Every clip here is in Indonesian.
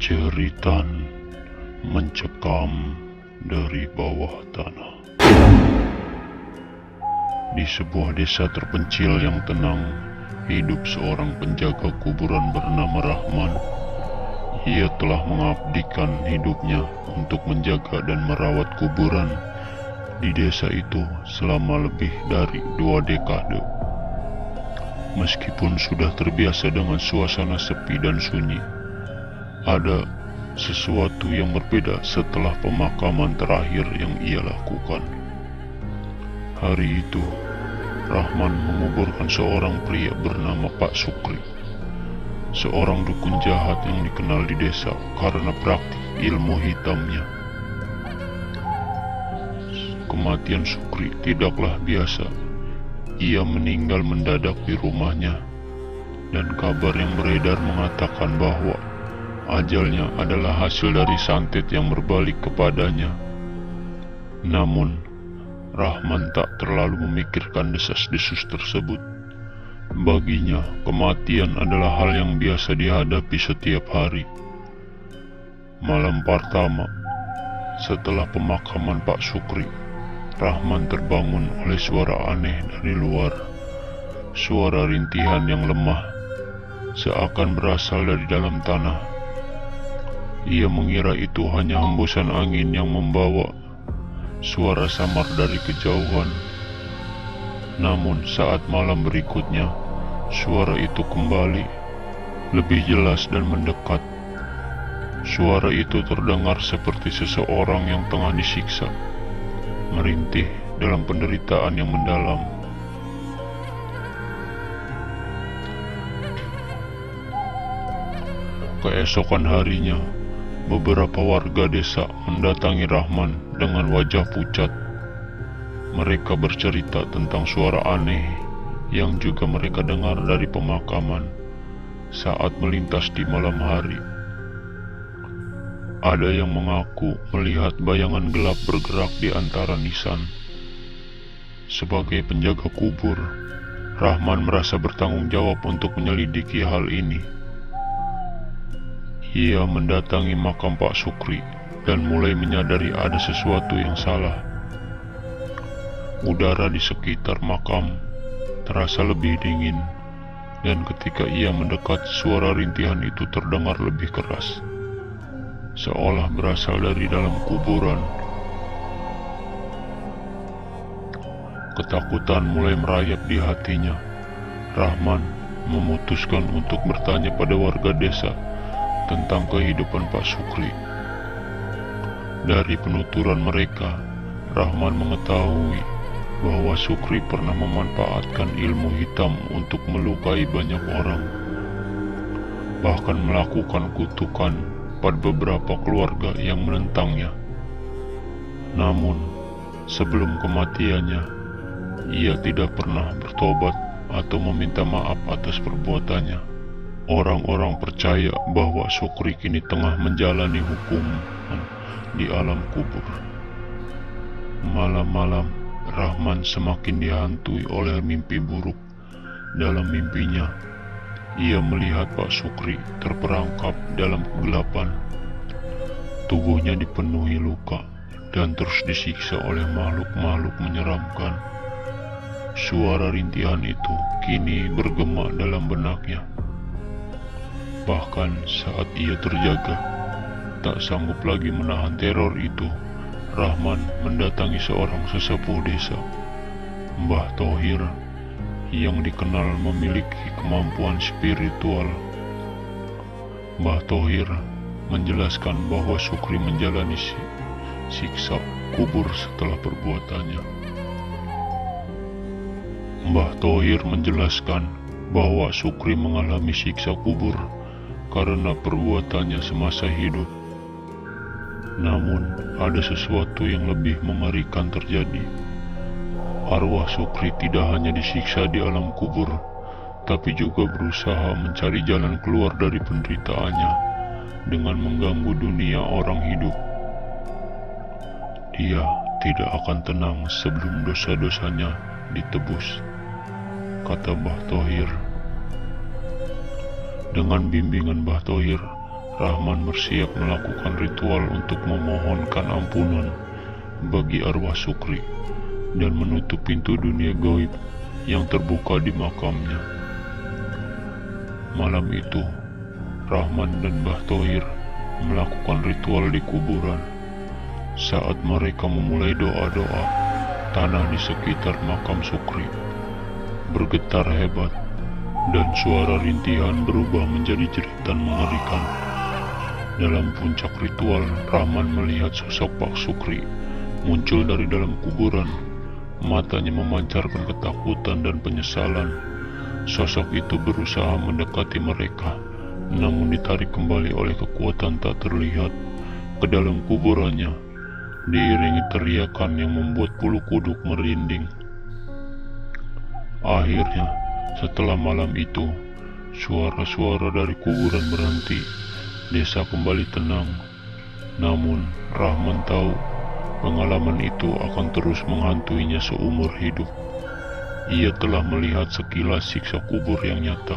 Jeritan mencekam dari bawah tanah. Di sebuah desa terpencil yang tenang, hidup seorang penjaga kuburan bernama Rahman. Ia telah mengabdikan hidupnya untuk menjaga dan merawat kuburan di desa itu selama lebih dari 2 dekade. Meskipun sudah terbiasa dengan suasana sepi dan sunyi, ada sesuatu yang berbeda setelah pemakaman terakhir yang ia lakukan. Hari itu, Rahman menguburkan seorang pria bernama Pak Sukri, seorang dukun jahat yang dikenal di desa karena praktik ilmu hitamnya. Kematian Sukri tidaklah biasa. Ia meninggal mendadak di rumahnya, dan kabar yang beredar mengatakan bahwa ajalnya adalah hasil dari santet yang berbalik kepadanya. Namun, Rahman tak terlalu memikirkan desas-desus tersebut. Baginya, kematian adalah hal yang biasa dihadapi setiap hari. Malam pertama, setelah pemakaman Pak Sukri, Rahman terbangun oleh suara aneh dari luar. Suara rintihan yang lemah, seakan berasal dari dalam tanah. Ia mengira itu hanya hembusan angin yang membawa suara samar dari kejauhan. Namun saat malam berikutnya, suara itu kembali, lebih jelas dan mendekat. Suara itu terdengar seperti seseorang yang tengah disiksa, merintih dalam penderitaan yang mendalam. Keesokan harinya, beberapa warga desa mendatangi Rahman dengan wajah pucat. Mereka bercerita tentang suara aneh yang juga mereka dengar dari pemakaman saat melintas di malam hari. Ada yang mengaku melihat bayangan gelap bergerak di antara nisan. Sebagai penjaga kubur, Rahman merasa bertanggung jawab untuk menyelidiki hal ini. Ia mendatangi makam Pak Sukri dan mulai menyadari ada sesuatu yang salah. Udara di sekitar makam terasa lebih dingin, dan ketika ia mendekat, suara rintihan itu terdengar lebih keras, seolah berasal dari dalam kuburan. Ketakutan mulai merayap di hatinya. Rahman memutuskan untuk bertanya pada warga desa tentang kehidupan Pak Sukri. Dari penuturan mereka, Rahman mengetahui bahwa Sukri pernah memanfaatkan ilmu hitam untuk melukai banyak orang, bahkan melakukan kutukan pada beberapa keluarga yang menentangnya. Namun, sebelum kematiannya, ia tidak pernah bertobat atau meminta maaf atas perbuatannya. Orang-orang percaya bahwa Sukri kini tengah menjalani hukuman di alam kubur. Malam-malam, Rahman semakin dihantui oleh mimpi buruk. Dalam mimpinya, ia melihat Pak Sukri terperangkap dalam kegelapan. Tubuhnya dipenuhi luka dan terus disiksa oleh makhluk-makhluk menyeramkan. Suara rintihan itu kini bergema dalam benaknya. Bahkan saat ia terjaga, tak sanggup lagi menahan teror itu, Rahman mendatangi seorang sesepuh desa, Mbah Thohir, yang dikenal memiliki kemampuan spiritual. Mbah Thohir menjelaskan bahwa Sukri menjalani siksa kubur setelah perbuatannya. Mbah Thohir menjelaskan bahwa Sukri mengalami siksa kubur karena perbuatannya semasa hidup. Namun, ada sesuatu yang lebih mengerikan terjadi. Arwah Sukri tidak hanya disiksa di alam kubur, tapi juga berusaha mencari jalan keluar dari penderitaannya dengan mengganggu dunia orang hidup. Dia tidak akan tenang sebelum dosa-dosanya ditebus, kata Mbah Thohir. Dengan bimbingan Mbah Thohir, Rahman bersiap melakukan ritual untuk memohonkan ampunan bagi arwah Sukri dan menutup pintu dunia gaib yang terbuka di makamnya. Malam itu, Rahman dan Mbah Thohir melakukan ritual di kuburan. Saat mereka memulai doa-doa, tanah di sekitar makam Sukri bergetar hebat dan suara rintihan berubah menjadi jeritan mengerikan. Dalam puncak ritual, Rahman melihat sosok Pak Sukri muncul dari dalam kuburan. Matanya memancarkan ketakutan dan penyesalan. Sosok itu berusaha mendekati mereka, namun ditarik kembali oleh kekuatan tak terlihat ke dalam kuburannya, diiringi teriakan yang membuat bulu kuduk merinding. Akhirnya, setelah malam itu, suara-suara dari kuburan berhenti. Desa kembali tenang. Namun, Rahman tahu pengalaman itu akan terus menghantuinya seumur hidup. Ia telah melihat sekilas siksa kubur yang nyata,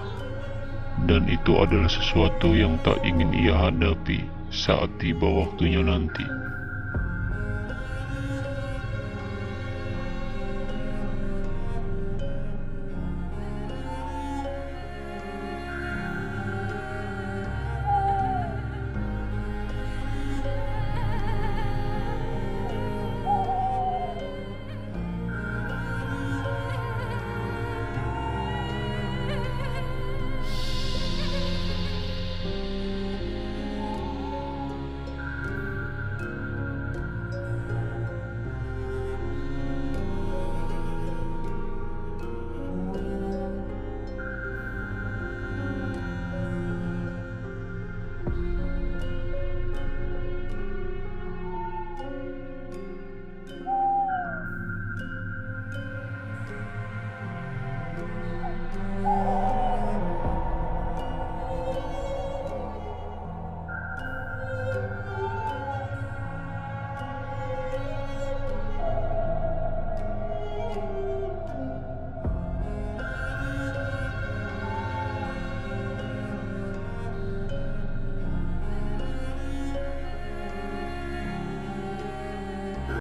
dan itu adalah sesuatu yang tak ingin ia hadapi saat tiba waktunya nanti.